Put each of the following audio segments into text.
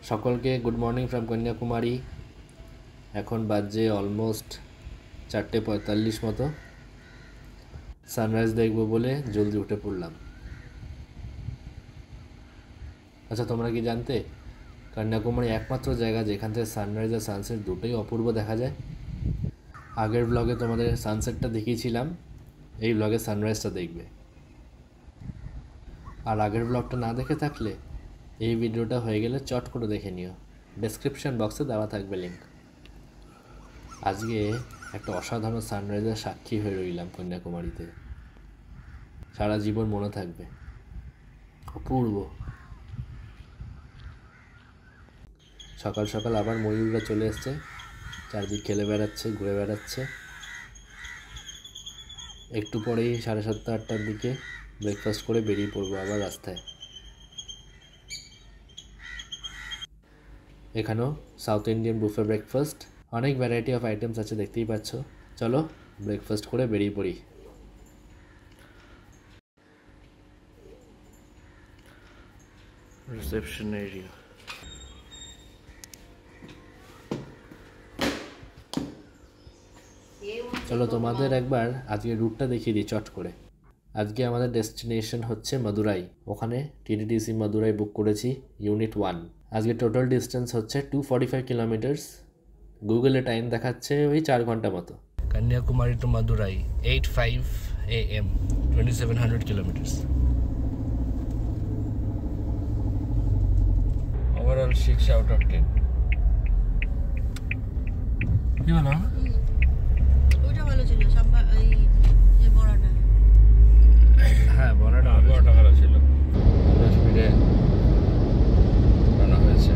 সকলকে good morning from Kanyakumari. এখন বাজে অলমোস্ট 4:45 মতো। সানরাইজ দেখব বলে জলদি উঠে পড়লাম। আচ্ছা, তোমরা কি জানতে কন্যাকুমারী একমাত্র জায়গা যেখান থেকে সানরাইজ আর সানসেট দুটোই অপূর্ব দেখা যায়। আগের ব্লগে তোমাদের সানসেটটা দেখিয়েছিলাম, এই ব্লগে সানরাইজটা দেখবে। আর আগের ব্লগটা না দেখে থাকলে এই ভিডিওটা হয়ে গেলে চট করে দেখে নিও, ডেসক্রিপশন বক্সে দেওয়া থাকবে লিঙ্ক। আজকে একটা অসাধারণ সানরাইজের সাক্ষী হয়ে রইলাম কন্যাকুমারীতে, সারা জীবন মনে থাকবে, অপূর্ব। সকাল সকাল আবার ময়ূররা চলে এসছে, চারদিক খেলে বেড়াচ্ছে, ঘুরে বেড়াচ্ছে। একটু পরেই 7:30-8টার দিকে ব্রেকফাস্ট করে বেরিয়ে পড়বো আবার রাস্তায়। এখানেও সাউথ ইন্ডিয়ান বুফে ব্রেকফাস্ট, অনেক ভ্যারাইটি অফ আইটেমস আছে, দেখতেই পাচ্ছ। চলো ব্রেকফাস্ট করে বেরিয়ে পড়ি। Reception area. চলো তোমাদের একবার আজকে রুটটা দেখিয়ে দিই চট করে। আজকে আমাদের ডেস্টিনেশন হচ্ছে মাদুরাই। ওখানে টিটিডিসি মাদুরাই বুক করেছি, ইউনিট 1। আজকে টোটাল ডিস্টেন্স হচ্ছে 245 কিলোমিটার্স। গুগলে টাইম দেখাচ্ছে ওই 4 ঘন্টা মতো। Kanyakumari to Madurai 8:05 AM, 2700 kilometres. Overall 6 out of 10। কি বলো? ওইটা ভালো ছিল, এই যে বড়াটা। হ্যাঁ, বড়াটা ভালো ছিল। আমরা স্পিডে রান্না হয়েছে।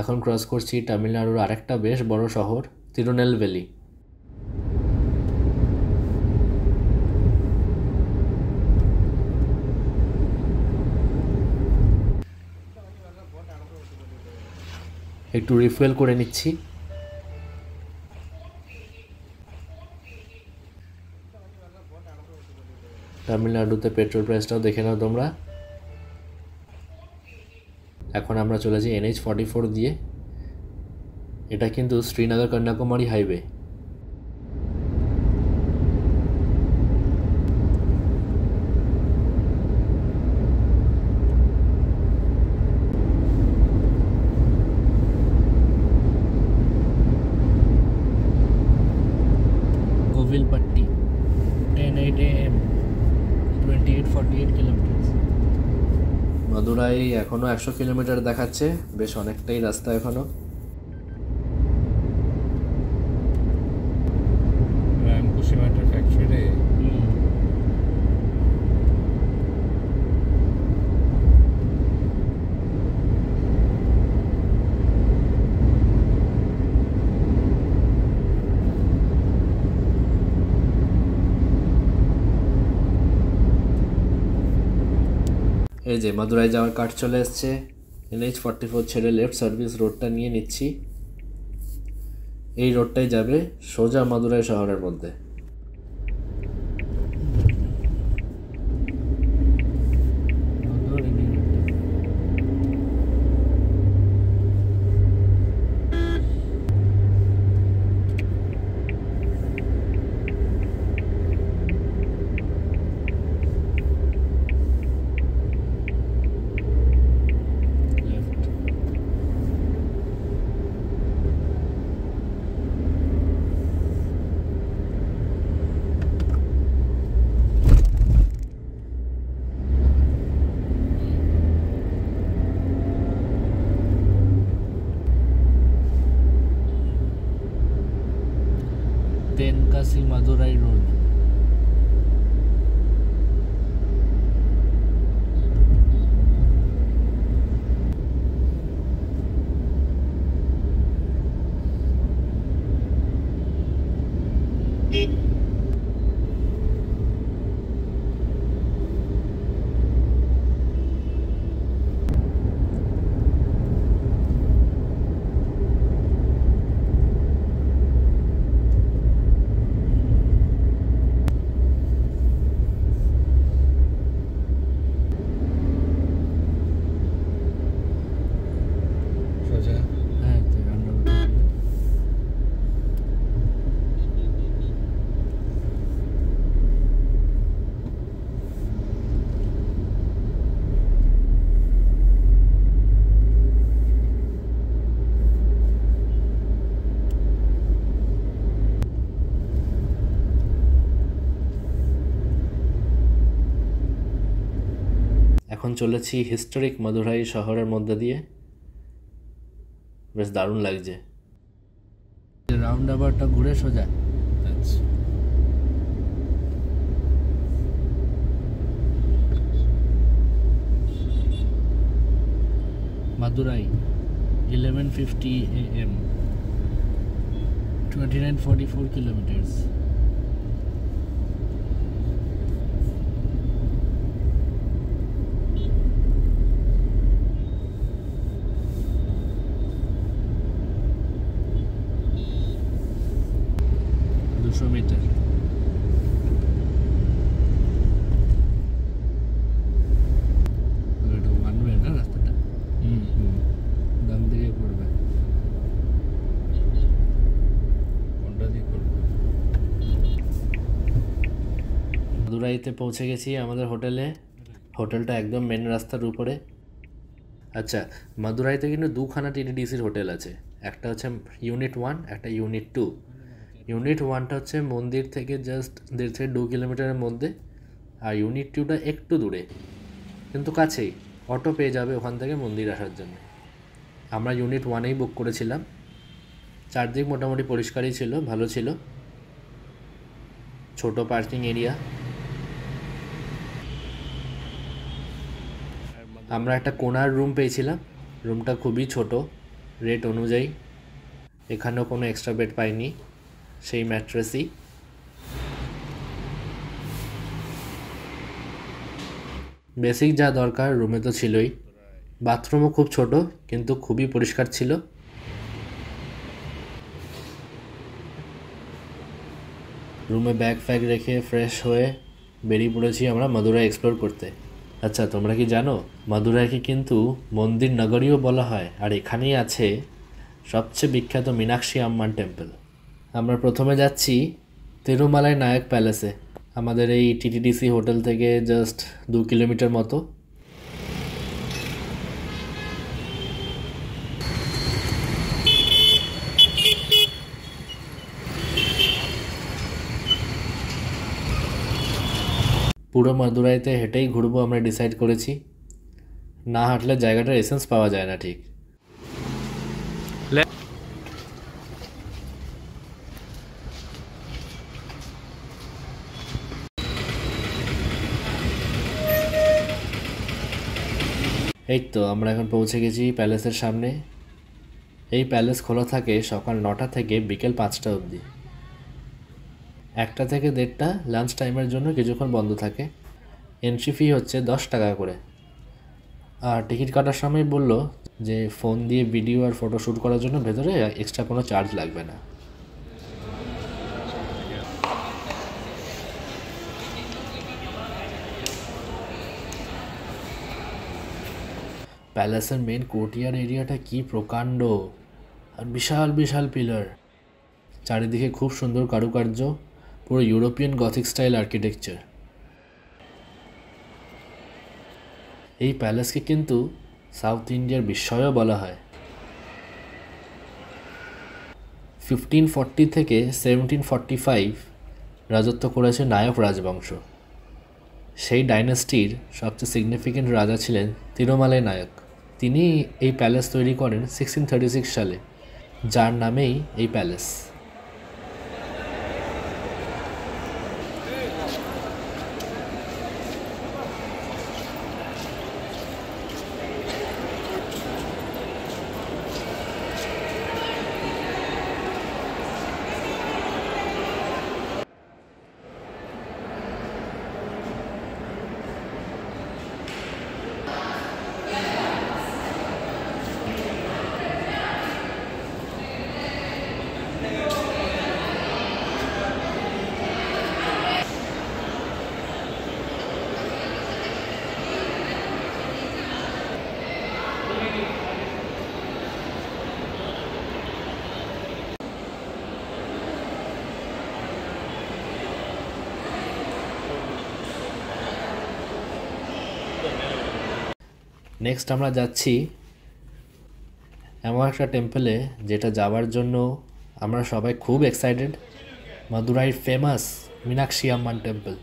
এখন ক্রস করছি তামিলনাড়ুর আরেকটা বেশ বড় শহর, তিরুনেলভেলি। একটু রিফুয়েল করে নিচ্ছি। তামিলনাড়ুতে পেট্রোল প্রাইসটাও দেখে নাও তোমরা। এখন আমরা চলেছি NH-44 দিয়ে। এটা কিন্তু Srinagar Kanyakumari highway. Kovilpatti 10:08 AM, 2848 kilometre. Madurai এখনও 100 কিলোমিটার দেখাচ্ছে, বেশ অনেকটাই রাস্তা এখনও। ফ্যাক্টরি এই যে মাদুরাই যাওয়ার কার্ড চলে এসছে। NH44 ছেড়ে লেফট সার্ভিস রোডটা নিয়ে নিচ্ছি। এই রোডটাই যাবে সোজা মাদুরাই শহরের মধ্যে। তেনকাশি মাদুরাই রোড। এখন চলেছি হিস্টোরিক মাদুরাই শহরের মধ্যে দিয়ে। বেশ দারুণ লাগছে। রাউন্ড আবারটা ঘুরে সোজা। Madurai 11:50 AM, 2944 kilometers. মিটার। মানবে না রাস্তাটা। ডান দিকে পড়বে। কোনটা দিয়ে করবো? মাদুরাইতে পৌঁছে গেছি আমাদের হোটেলে। হোটেলটা একদম মেন রাস্তার উপরে। আচ্ছা, মাদুরাইতে কিন্তু দুখানা TTDCর হোটেল আছে। একটা হচ্ছে ইউনিট 1, একটা ইউনিট 2। ইউনিট 1টা হচ্ছে মন্দির থেকে জাস্ট 1.5 থেকে 2 কিলোমিটারের মধ্যে, আর ইউনিট 2টা একটু দূরে কিন্তু কাছেই, অটো পেয়ে যাবে ওখান থেকে মন্দির আসার জন্য। আমরা ইউনিট 1এই বুক করেছিলাম। চারদিক মোটামুটি পরিষ্কারই ছিল, ভালো ছিল, ছোট পার্কিং এরিয়া। আমরা একটা কোনার রুম পেয়েছিলাম। রুমটা খুবই ছোট রেট অনুযায়ী। এখানেও কোনো এক্সট্রা বেড পাইনি, সেই ম্যাট্রেসই। বেসিক যা দরকার রুমে তো ছিলই। বাথরুমও খুব ছোট কিন্তু খুবই পরিষ্কার ছিল। রুমে ব্যাগ ফ্যাগ রেখে ফ্রেশ হয়ে বেরিয়ে পড়েছি আমরা মাদুরাই এক্সপ্লোর করতে। আচ্ছা, তোমরা কি জানো মাদুরাইকে কিন্তু মন্দির নগরীও বলা হয়, আর এখানেই আছে সবচেয়ে বিখ্যাত মীনাক্ষী আম্মান টেম্পল। আমরা প্রথমে যাচ্ছি তিরুমালাই নায়ক প্যালেসে, আমাদের এই TTDC হোটেল থেকে জাস্ট 2 কিলোমিটার মতো। পুরো মাদুরাইতে হেঁটেই ঘুরবো আমরা ডিসাইড করেছি। না হাঁটলে জায়গাটার এসেন্স পাওয়া যায় না ঠিক। এই তো আমরা এখন পৌঁছে গেছি প্যালেসের সামনে। এই প্যালেস খোলা থাকে সকাল 9টা থেকে বিকেল 5টা অবধি। 1টা থেকে 1:30 লাঞ্চ টাইমের জন্য কিছুক্ষণ বন্ধ থাকে। এন্ট্রি ফি হচ্ছে 10 টাকা করে। আর টিকিট কাটার সময় বলল যে ফোন দিয়ে ভিডিও আর ফটো শ্যুট করার জন্য ভেতরে এক্সট্রা কোনো চার্জ লাগবে না। প্যালেসের মেন কোর্টিয়ার এরিয়াটা কি প্রকাণ্ড, আর বিশাল বিশাল পিলার, চারিদিকে খুব সুন্দর কারুকার্য, পুরো ইউরোপিয়ান গথিক স্টাইল আর্কিটেকচার। এই প্যালেসকে কিন্তু সাউথ ইন্ডিয়ার বিস্ময়ও বলা হয়। 1540 থেকে 1745 রাজত্ব করেছে নায়ক রাজবংশ। সেই ডাইনাস্টির সবচেয়ে সিগনিফিক্যান্ট রাজা ছিলেন তিরুমালাই নায়ক। তিনি এই প্যালেস তৈরি করেন 1636 সালে, যার নামেই এই প্যালেস। নেক্সট আমরা যাচ্ছি এমন একটা টেম্পলে যেটা যাওয়ার জন্য আমরা সবাই খুব এক্সাইটেড, মাদুরাইয়ের ফেমাস মীনাক্ষী আম্মান টেম্পল।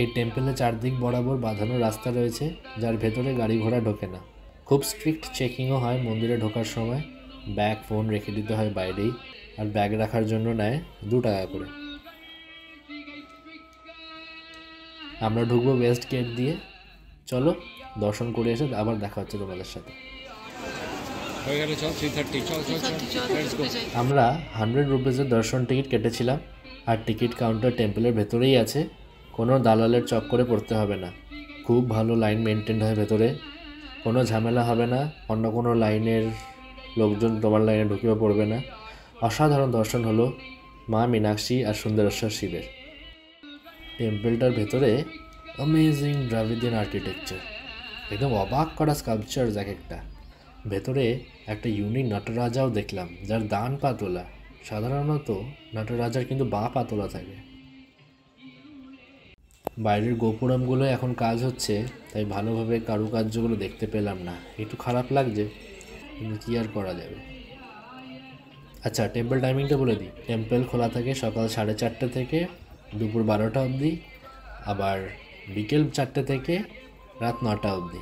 এই টেম্পলে চারদিক বরাবর বাঁধানো রাস্তা রয়েছে, যার ভেতরে গাড়ি ঘোড়া ঢোকে না। খুব স্ট্রিক্ট চেকিংও হয় মন্দিরে ঢোকার সময়, ব্যাগ ফোন রেখে দিতে হয় বাইরেই, আর ব্যাগ রাখার জন্য নেয় 2 টাকা করে। আমরা ঢুকবো ওয়েস্ট গেট দিয়ে। চলো দর্শন করে এসে আবার দেখা হচ্ছে তোমাদের সাথে। আমরা 100 রুপিসের দর্শন টিকিট কেটেছিলাম, আর টিকিট কাউন্টার টেম্পলের ভেতরেই আছে, কোনো দালালের চক্করে পড়তে হবে না। খুব ভালো লাইন মেনটেন হয় ভেতরে, কোনো ঝামেলা হবে না, অন্য কোনো লাইনের লোকজন তোমার লাইনে ঢুকেও পড়বে না। অসাধারণ দর্শন হলো মা মীনাক্ষী আর সুন্দরেশ্বর শিবের। টেম্পলটার ভেতরে অ্যামেজিং দ্রাবিডিয়ান আর্কিটেকচার, একদম অবাক করা স্কাল্পচার এক একটা। ভেতরে একটা ইউনিক নটরাজাও দেখলাম, যার ডান পা তোলা। সাধারণত নটরাজার কিন্তু বাঁ পা তোলা থাকে। বাইরের গোপুরমগুলো এখন কাজ হচ্ছে, তাই ভালোভাবে কারুকার্যগুলো দেখতে পেলাম না, একটু খারাপ লাগছে, কিন্তু কী আর করা যাবে। আচ্ছা, টেম্পল টাইমিংটা বলে দিই। টেম্পল খোলা থাকে সকাল 4:30 থেকে দুপুর 12টা অবধি, আবার বিকেল 4টে থেকে রাত 9টা অবধি।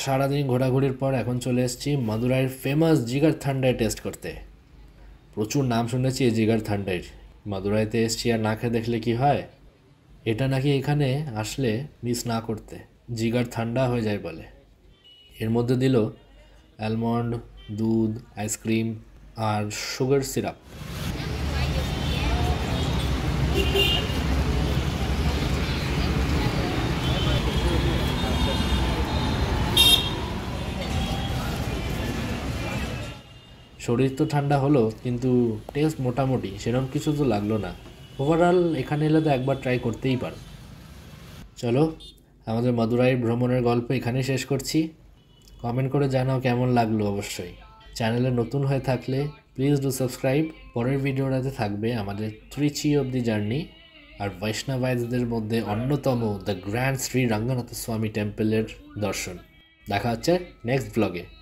সারাদিন ঘোরাঘুরির পর এখন চলে এসেছি মাদুরাইয়ের ফেমাস জিগার থান্ডাই টেস্ট করতে। প্রচুর নাম শুনেছি এই জিগার থান্ডাইয়ের। মাদুরাইতে এসেছি আর না খেয়ে দেখলে কি হয়? এটা নাকি এখানে আসলে মিস না করতে, জিগার ঠান্ডা হয়ে যায় বলে। এর মধ্যে দিল অ্যালমন্ড, দুধ, আইসক্রিম আর সুগার সিরাপ। শরীর তো ঠান্ডা হলো, কিন্তু টেস্ট মোটামুটি সেরকম কিছু তো লাগলো না। ওভারঅল এখানে এলে তো একবার ট্রাই করতেই পারো। চলো, আমাদের মাদুরাই ভ্রমণের গল্প এখানেই শেষ করছি। কমেন্ট করে জানাও কেমন লাগলো। অবশ্যই চ্যানেলে নতুন হয়ে থাকলে প্লিজ ডু সাবস্ক্রাইব। পরের ভিডিওটাতে থাকবে আমাদের ত্রিচি অব দি জার্নি আর বৈষ্ণবাইজদের মধ্যে অন্যতম দ্য গ্র্যান্ড শ্রী রঙ্গনাথ স্বামী টেম্পলের দর্শন। দেখা হচ্ছে নেক্সট ব্লগে।